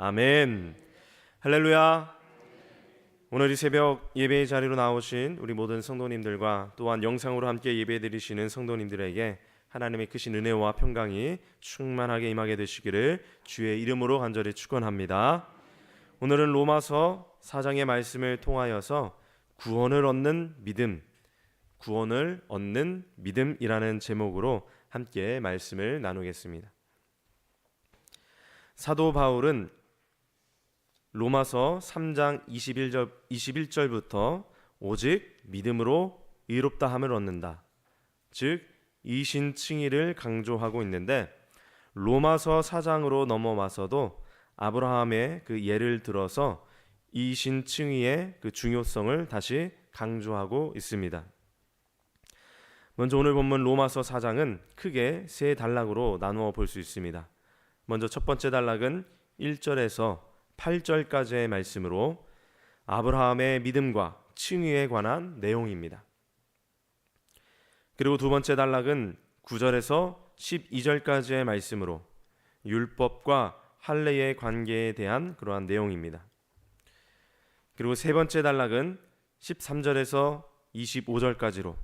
아멘. 할렐루야. 오늘 이 새벽 예배의 자리로 나오신 우리 모든 성도님들과 또한 영상으로 함께 예배드리시는 성도님들에게 하나님의 크신 은혜와 평강이 충만하게 임하게 되시기를 주의 이름으로 간절히 축원합니다. 오늘은 로마서 4장의 말씀을 통하여서 구원을 얻는 믿음이라는 제목으로 함께 말씀을 나누겠습니다. 사도 바울은 로마서 3장 21절부터 오직 믿음으로 의롭다함을 얻는다, 즉 이신칭의를 강조하고 있는데, 로마서 4장으로 넘어와서도 아브라함의 그 예를 들어서 이신칭의의 그 중요성을 다시 강조하고 있습니다. 먼저 오늘 본문 로마서 4장은 크게 세 단락으로 나누어 볼 수 있습니다. 먼저 첫 번째 단락은 1절에서 8절까지의 말씀으로 아브라함의 믿음과 칭의에 관한 내용입니다. 그리고 두 번째 단락은 9절에서 12절까지의 말씀으로 율법과 할례의 관계에 대한 그러한 내용입니다. 그리고 세 번째 단락은 13절에서 25절까지로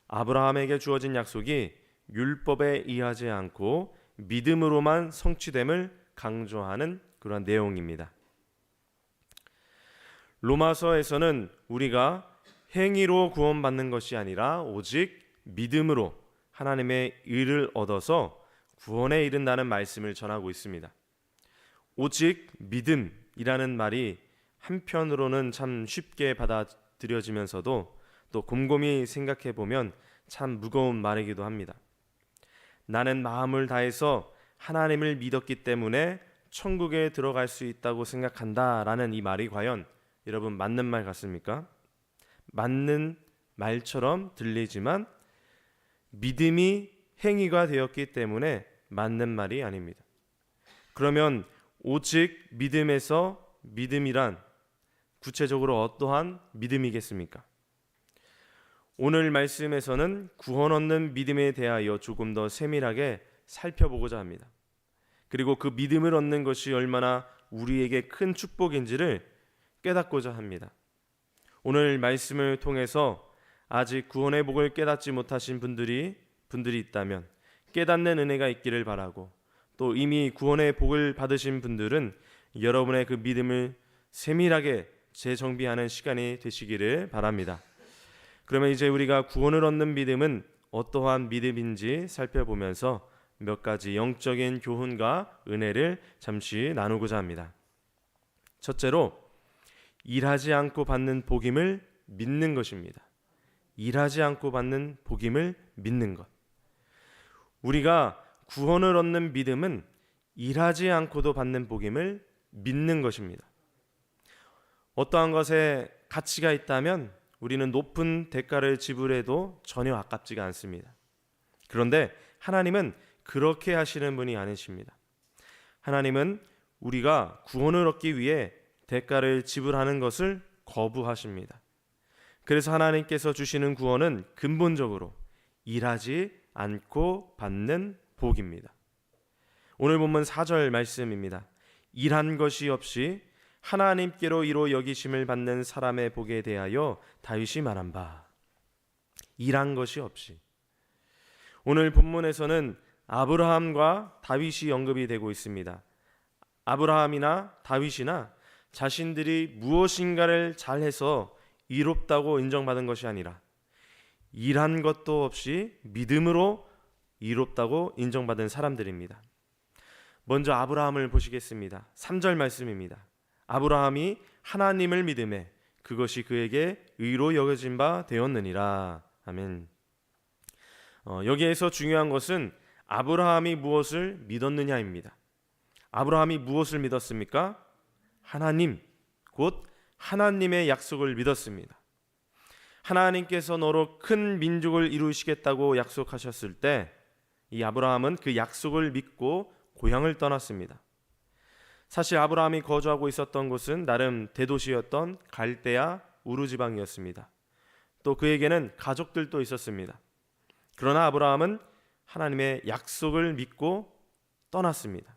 아브라함에게 주어진 약속이 율법에 의하지 않고 믿음으로만 성취됨을 강조하는 그러한 내용입니다. 로마서에서는 우리가 행위로 구원받는 것이 아니라 오직 믿음으로 하나님의 의를 얻어서 구원에 이른다는 말씀을 전하고 있습니다. 오직 믿음이라는 말이 한편으로는 참 쉽게 받아들여지면서도 또 곰곰이 생각해 보면 참 무거운 말이기도 합니다. 나는 마음을 다해서 하나님을 믿었기 때문에 천국에 들어갈 수 있다고 생각한다 라는 이 말이 과연 여러분 맞는 말 같습니까? 맞는 말처럼 들리지만 믿음이 행위가 되었기 때문에 맞는 말이 아닙니다. 그러면 오직 믿음에서 믿음이란 구체적으로 어떠한 믿음이겠습니까? 오늘 말씀에서는 구원 얻는 믿음에 대하여 조금 더 세밀하게 살펴보고자 합니다. 그리고 그 믿음을 얻는 것이 얼마나 우리에게 큰 축복인지를 깨닫고자 합니다. 오늘 말씀을 통해서 아직 구원의 복을 깨닫지 못하신 분들이 있다면 깨닫는 은혜가 있기를 바라고, 또 이미 구원의 복을 받으신 분들은 여러분의 그 믿음을 세밀하게 재정비하는 시간이 되시기를 바랍니다. 그러면 이제 우리가 구원을 얻는 믿음은 어떠한 믿음인지 살펴보면서 몇 가지 영적인 교훈과 은혜를 잠시 나누고자 합니다. 첫째로, 일하지 않고 받는 복임을 믿는 것입니다. 일하지 않고 받는 복임을 믿는 것. 우리가 구원을 얻는 믿음은 일하지 않고도 받는 복임을 믿는 것입니다. 어떠한 것에 가치가 있다면 우리는 높은 대가를 지불해도 전혀 아깝지가 않습니다. 그런데 하나님은 그렇게 하시는 분이 아니십니다. 하나님은 우리가 구원을 얻기 위해 대가를 지불하는 것을 거부하십니다. 그래서 하나님께서 주시는 구원은 근본적으로 일하지 않고 받는 복입니다. 오늘 본문 4절 말씀입니다. 일한 것이 없이 하나님께로 이로 여기심을 받는 사람의 복에 대하여 다윗이 말한 바. 일한 것이 없이. 오늘 본문에서는 아브라함과 다윗이 언급이 되고 있습니다. 아브라함이나 다윗이나 자신들이 무엇인가를 잘해서 의롭다고 인정받은 것이 아니라 일한 것도 없이 믿음으로 의롭다고 인정받은 사람들입니다. 먼저 아브라함을 보시겠습니다. 3절 말씀입니다. 아브라함이 하나님을 믿음에 그것이 그에게 의로 여겨진 바 되었느니라. 아멘. 여기에서 중요한 것은 아브라함이 무엇을 믿었느냐입니다. 아브라함이 무엇을 믿었습니까? 하나님, 곧 하나님의 약속을 믿었습니다. 하나님께서 너로 큰 민족을 이루시겠다고 약속하셨을 때 이 아브라함은 그 약속을 믿고 고향을 떠났습니다. 사실 아브라함이 거주하고 있었던 곳은 나름 대도시였던 갈대아 우르 지방이었습니다. 또 그에게는 가족들도 있었습니다. 그러나 아브라함은 하나님의 약속을 믿고 떠났습니다.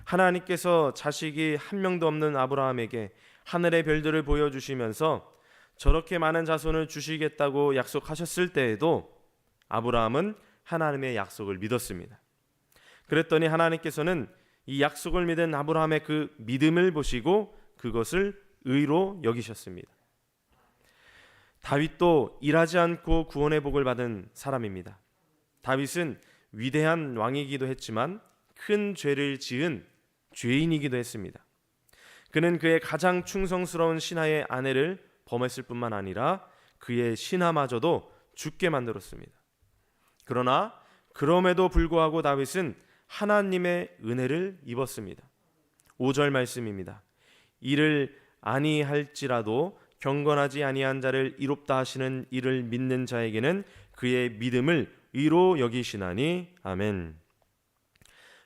하나님께서 자식이 한 명도 없는 아브라함에게 하늘의 별들을 보여주시면서 저렇게 많은 자손을 주시겠다고 약속하셨을 때에도 아브라함은 하나님의 약속을 믿었습니다. 그랬더니 하나님께서는 이 약속을 믿은 아브라함의 그 믿음을 보시고 그것을 의로 여기셨습니다. 다윗도 일하지 않고 구원의 복을 받은 사람입니다. 다윗은 위대한 왕이기도 했지만 큰 죄를 지은 죄인이기도 했습니다. 그는 그의 가장 충성스러운 신하의 아내를 범했을 뿐만 아니라 그의 신하마저도 죽게 만들었습니다. 그러나 그럼에도 불구하고 다윗은 하나님의 은혜를 입었습니다. 5절 말씀입니다. 이를 아니할지라도 경건하지 아니한 자를 이롭다 하시는 이를 믿는 자에게는 그의 믿음을 의로 여기시나니. 아멘.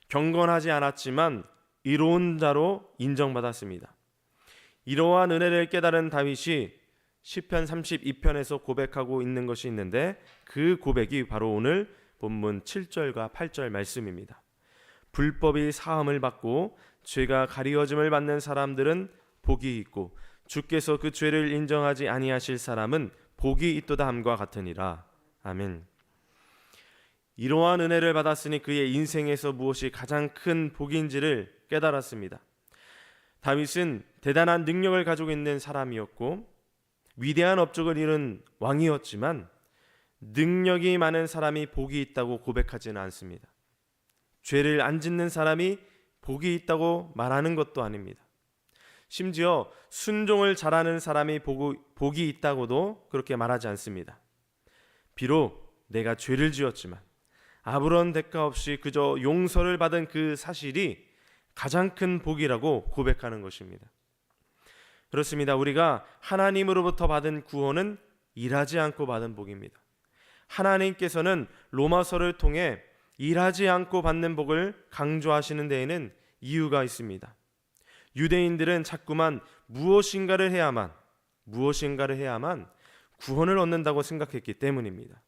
경건하지 않았지만 의로운 자로 인정받았습니다. 이러한 은혜를 깨달은 다윗이 시편 32편에서 고백하고 있는 것이 있는데 그 고백이 바로 오늘 본문 7절과 8절 말씀입니다. 불법이 사함을 받고 죄가 가리워짐을 받는 사람들은 복이 있고 주께서 그 죄를 인정하지 아니하실 사람은 복이 있도다 함과 같으니라. 아멘. 이러한 은혜를 받았으니 그의 인생에서 무엇이 가장 큰 복인지를 깨달았습니다. 다윗은 대단한 능력을 가지고 있는 사람이었고 위대한 업적을 이룬 왕이었지만 능력이 많은 사람이 복이 있다고 고백하지는 않습니다. 죄를 안 짓는 사람이 복이 있다고 말하는 것도 아닙니다. 심지어 순종을 잘하는 사람이 복이 있다고도 그렇게 말하지 않습니다. 비록 내가 죄를 지었지만 아무런 대가 없이 그저 용서를 받은 그 사실이 가장 큰 복이라고 고백하는 것입니다. 그렇습니다. 우리가 하나님으로부터 받은 구원은 일하지 않고 받은 복입니다. 하나님께서는 로마서를 통해 일하지 않고 받는 복을 강조하시는 데에는 이유가 있습니다. 유대인들은 자꾸만 무엇인가를 해야만 구원을 얻는다고 생각했기 때문입니다.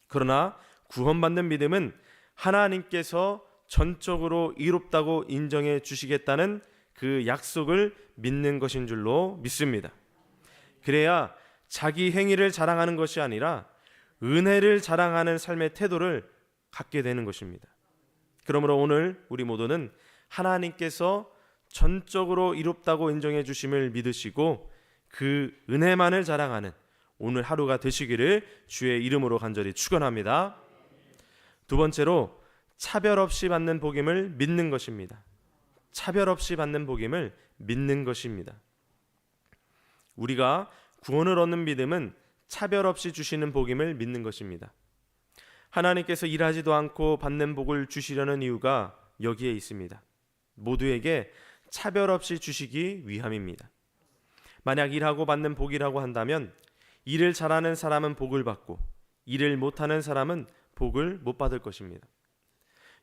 그러나 구원받는 믿음은 하나님께서 전적으로 의롭다고 인정해 주시겠다는 그 약속을 믿는 것인 줄로 믿습니다. 그래야 자기 행위를 자랑하는 것이 아니라 은혜를 자랑하는 삶의 태도를 갖게 되는 것입니다. 그러므로 오늘 우리 모두는 하나님께서 전적으로 의롭다고 인정해 주심을 믿으시고 그 은혜만을 자랑하는 오늘 하루가 되시기를 주의 이름으로 간절히 축원합니다. 두 번째로 차별 없이 받는 복임을 믿는 것입니다. 차별 없이 받는 복임을 믿는 것입니다. 우리가 구원을 얻는 믿음은 차별 없이 주시는 복임을 믿는 것입니다. 하나님께서 일하지도 않고 받는 복을 주시려는 이유가 여기에 있습니다. 모두에게 차별 없이 주시기 위함입니다. 만약 일하고 받는 복이라고 한다면 일을 잘하는 사람은 복을 받고 일을 못하는 사람은 복을 못 받을 것입니다.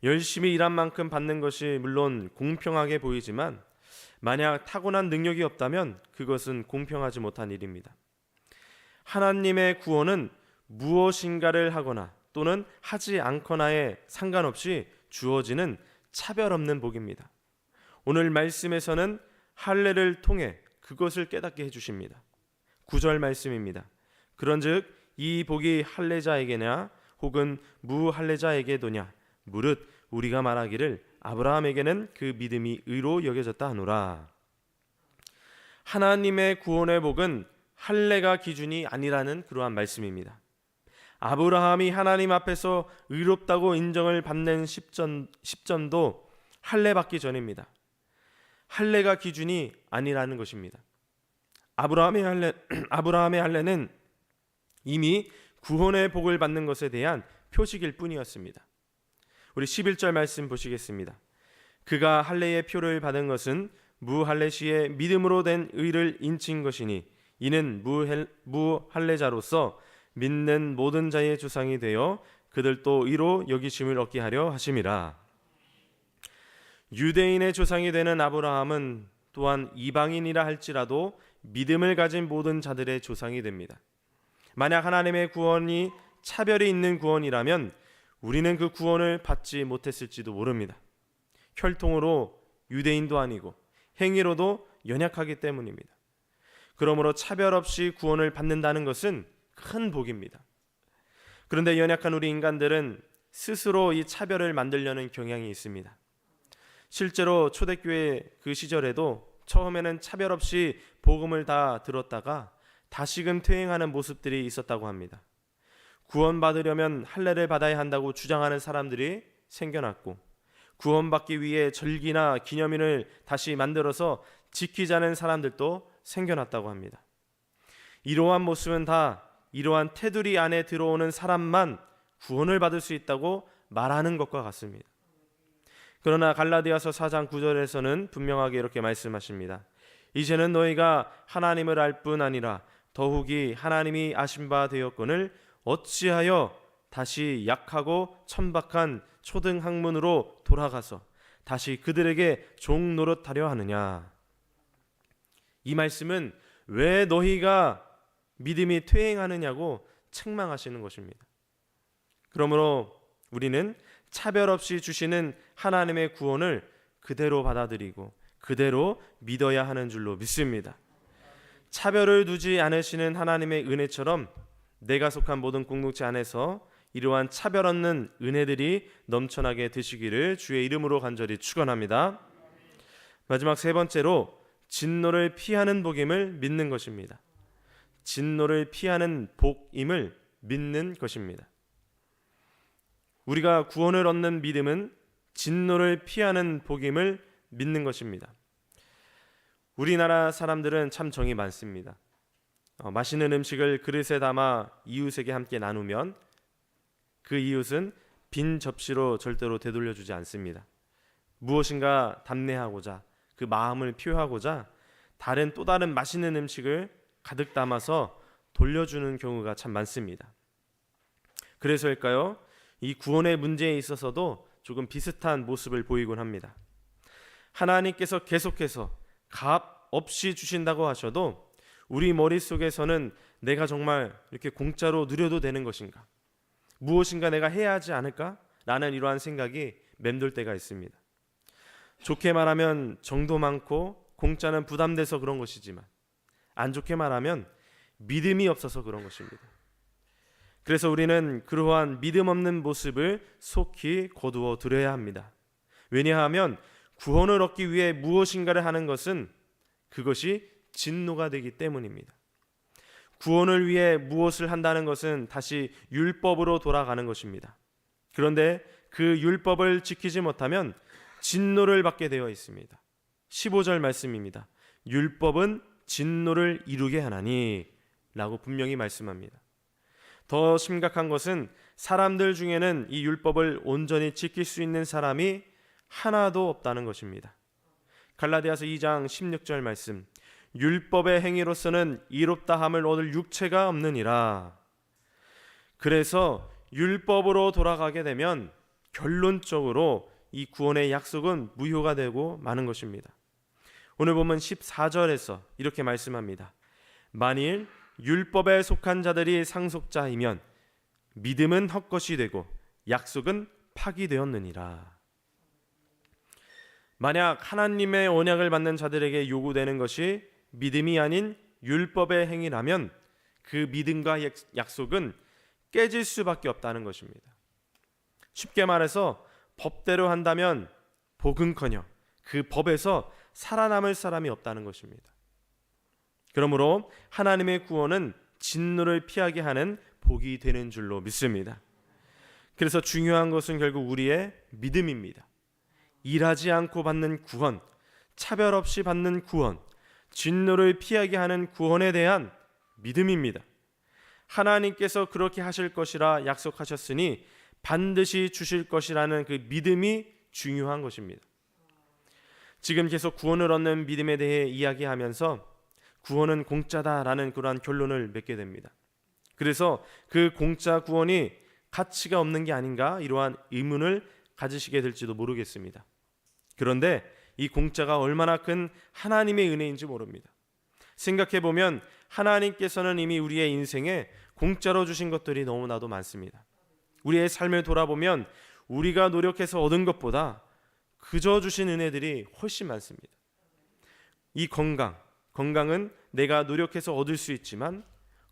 열심히 일한 만큼 받는 것이 물론 공평하게 보이지만 만약 타고난 능력이 없다면 그것은 공평하지 못한 일입니다. 하나님의 구원은 무엇인가를 하거나 또는 하지 않거나에 상관없이 주어지는 차별 없는 복입니다. 오늘 말씀에서는 할례를 통해 그것을 깨닫게 해주십니다. 9절 말씀입니다. 그런즉 이 복이 할례자에게냐 혹은 무할례자에게도냐 무릇 우리가 말하기를 아브라함에게는 그 믿음이 의로 여겨졌다 하노라. 하나님의 구원의 복은 할례가 기준이 아니라는 그러한 말씀입니다. 아브라함이 하나님 앞에서 의롭다고 인정을 받는 시점도 할례 받기 전입니다. 할례가 기준이 아니라는 것입니다. 아브라함의 할례는 이미 구원의 복을 받는 것에 대한 표식일 뿐이었습니다. 우리 11절 말씀 보시겠습니다. 그가 할례의 표를 받은 것은 무할례 시에 믿음으로 된 의를 인친 것이니 이는 무할례자로서 믿는 모든 자의 조상이 되어 그들도 의로 여기심을 얻게 하려 하심이라. 유대인의 조상이 되는 아브라함은 또한 이방인이라 할지라도 믿음을 가진 모든 자들의 조상이 됩니다. 만약 하나님의 구원이 차별이 있는 구원이라면 우리는 그 구원을 받지 못했을지도 모릅니다. 혈통으로 유대인도 아니고 행위로도 연약하기 때문입니다. 그러므로 차별 없이 구원을 받는다는 것은 큰 복입니다. 그런데 연약한 우리 인간들은 스스로 이 차별을 만들려는 경향이 있습니다. 실제로 초대교회 그 시절에도 처음에는 차별 없이 복음을 다 들었다가 다시금 퇴행하는 모습들이 있었다고 합니다. 구원받으려면 할례를 받아야 한다고 주장하는 사람들이 생겨났고, 구원받기 위해 절기나 기념일을 다시 만들어서 지키자는 사람들도 생겨났다고 합니다. 이러한 모습은 다 이러한 테두리 안에 들어오는 사람만 구원을 받을 수 있다고 말하는 것과 같습니다. 그러나 갈라디아서 4장 9절에서는 분명하게 이렇게 말씀하십니다. 이제는 너희가 하나님을 알 뿐 아니라 더욱이 하나님이 아신 바 되었거늘 어찌하여 다시 약하고 천박한 초등학문으로 돌아가서 다시 그들에게 종 노릇하려 하느냐. 이 말씀은 왜 너희가 믿음이 퇴행하느냐고 책망하시는 것입니다. 그러므로 우리는 차별 없이 주시는 하나님의 구원을 그대로 받아들이고 그대로 믿어야 하는 줄로 믿습니다. 차별을 두지 않으시는 하나님의 은혜처럼 내가 속한 모든 공동체 안에서 이러한 차별 없는 은혜들이 넘쳐나게 되시기를 주의 이름으로 간절히 축원합니다. 마지막 세 번째로 진노를 피하는 복임을 믿는 것입니다. 진노를 피하는 복임을 믿는 것입니다. 우리가 구원을 얻는 믿음은 진노를 피하는 복임을 믿는 것입니다. 우리나라 사람들은 참 정이 많습니다. 맛있는 음식을 그릇에 담아 이웃에게 함께 나누면 그 이웃은 빈 접시로 절대로 되돌려주지 않습니다. 무엇인가 답례하고자, 그 마음을 표하고자 또 다른 맛있는 음식을 가득 담아서 돌려주는 경우가 참 많습니다. 그래서일까요? 이 구원의 문제에 있어서도 조금 비슷한 모습을 보이곤 합니다. 하나님께서 계속해서 값 없이 주신다고 하셔도 우리 머릿속에서는 내가 정말 이렇게 공짜로 누려도 되는 것인가? 무엇인가 내가 해야 하지 않을까? 라는 이러한 생각이 맴돌 때가 있습니다. 좋게 말하면 정도 많고 공짜는 부담돼서 그런 것이지만 안 좋게 말하면 믿음이 없어서 그런 것입니다. 그래서 우리는 그러한 믿음 없는 모습을 속히 거두어 들여야 합니다. 왜냐하면 구원을 얻기 위해 무엇인가를 하는 것은 그것이 진노가 되기 때문입니다. 구원을 위해 무엇을 한다는 것은 다시 율법으로 돌아가는 것입니다. 그런데 그 율법을 지키지 못하면 진노를 받게 되어 있습니다. 15절 말씀입니다. 율법은 진노를 이루게 하나니 라고 분명히 말씀합니다. 더 심각한 것은 사람들 중에는 이 율법을 온전히 지킬 수 있는 사람이 하나도 없다는 것입니다. 갈라디아서 2장 16절 말씀, 율법의 행위로서는 이롭다함을 얻을 육체가 없느니라. 그래서 율법으로 돌아가게 되면 결론적으로 이 구원의 약속은 무효가 되고 마는 것입니다. 오늘 보면 14절에서 이렇게 말씀합니다. 만일 율법에 속한 자들이 상속자이면 믿음은 헛것이 되고 약속은 파기되었느니라. 만약 하나님의 언약을 받는 자들에게 요구되는 것이 믿음이 아닌 율법의 행위라면 그 믿음과 약속은 깨질 수밖에 없다는 것입니다. 쉽게 말해서 법대로 한다면 복은커녕 그 법에서 살아남을 사람이 없다는 것입니다. 그러므로 하나님의 구원은 진노를 피하게 하는 복이 되는 줄로 믿습니다. 그래서 중요한 것은 결국 우리의 믿음입니다. 일하지 않고 받는 구원, 차별 없이 받는 구원, 진노를 피하게 하는 구원에 대한 믿음입니다. 하나님께서 그렇게 하실 것이라 약속하셨으니 반드시 주실 것이라는 그 믿음이 중요한 것입니다. 지금 계속 구원을 얻는 믿음에 대해 이야기하면서 구원은 공짜다라는 그러한 결론을 맺게 됩니다. 그래서 그 공짜 구원이 가치가 없는 게 아닌가 이러한 의문을 가지시게 될지도 모르겠습니다. 그런데 이 공짜가 얼마나 큰 하나님의 은혜인지 모릅니다. 생각해보면 하나님께서는 이미 우리의 인생에 공짜로 주신 것들이 너무나도 많습니다. 우리의 삶을 돌아보면 우리가 노력해서 얻은 것보다 그저 주신 은혜들이 훨씬 많습니다. 이 건강은 내가 노력해서 얻을 수 있지만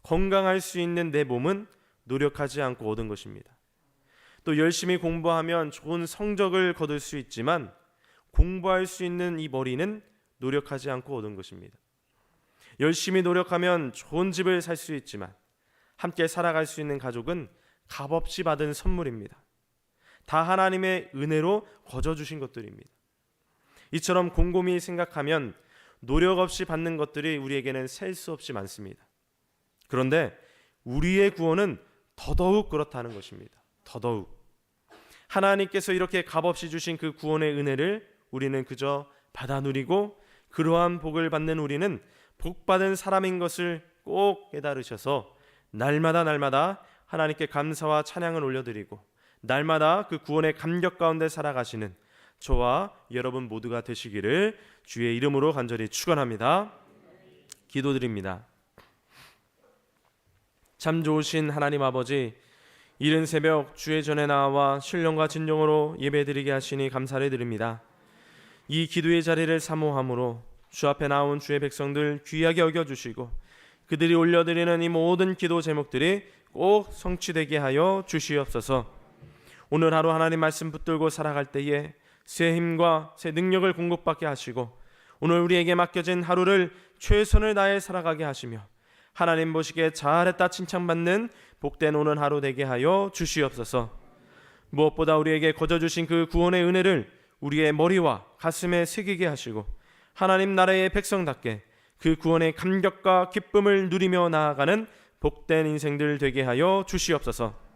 건강할 수 있는 내 몸은 노력하지 않고 얻은 것입니다. 또 열심히 공부하면 좋은 성적을 거둘 수 있지만 공부할 수 있는 이 머리는 노력하지 않고 얻은 것입니다. 열심히 노력하면 좋은 집을 살 수 있지만 함께 살아갈 수 있는 가족은 값없이 받은 선물입니다. 다 하나님의 은혜로 거저 주신 것들입니다. 이처럼 곰곰이 생각하면 노력 없이 받는 것들이 우리에게는 셀 수 없이 많습니다. 그런데 우리의 구원은 더더욱 그렇다는 것입니다. 더더욱 하나님께서 이렇게 값없이 주신 그 구원의 은혜를 우리는 그저 받아 누리고 그러한 복을 받는 우리는 복받은 사람인 것을 꼭 깨달으셔서 날마다 하나님께 감사와 찬양을 올려드리고 날마다 그 구원의 감격 가운데 살아가시는 저와 여러분 모두가 되시기를 주의 이름으로 간절히 축원합니다. 기도드립니다. 참 좋으신 하나님 아버지, 이른 새벽 주의 전에 나와 신령과 진정으로 예배드리게 하시니 감사를 드립니다. 이 기도의 자리를 사모함으로 주 앞에 나온 주의 백성들 귀하게 여겨주시고 그들이 올려드리는 이 모든 기도 제목들이 꼭 성취되게 하여 주시옵소서. 오늘 하루 하나님 말씀 붙들고 살아갈 때에 새 힘과 새 능력을 공급받게 하시고 오늘 우리에게 맡겨진 하루를 최선을 다해 살아가게 하시며 하나님 보시기에 잘했다 칭찬받는 복된 오늘 하루 되게 하여 주시옵소서. 무엇보다 우리에게 거저 주신 그 구원의 은혜를 우리의 머리와 가슴에 새기게 하시고 하나님 나라의 백성답게 그 구원의 감격과 기쁨을 누리며 나아가는 복된 인생들 되게 하여 주시옵소서.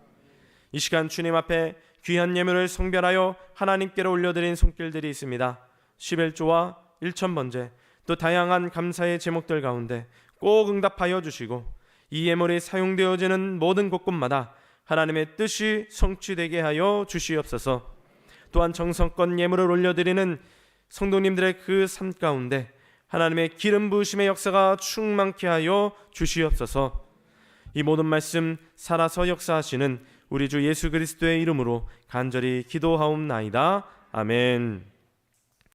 이 시간 주님 앞에 귀한 예물을 성별하여 하나님께로 올려드린 손길들이 있습니다. 11조와 1,000번째 또 다양한 감사의 제목들 가운데 꼭 응답하여 주시고 이 예물이 사용되어지는 모든 곳곳마다 하나님의 뜻이 성취되게 하여 주시옵소서. 또한 정성껏 예물을 올려드리는 성도님들의 그 삶 가운데 하나님의 기름 부으심의 역사가 충만케 하여 주시옵소서. 이 모든 말씀 살아서 역사하시는 우리 주 예수 그리스도의 이름으로 간절히 기도하옵나이다. 아멘.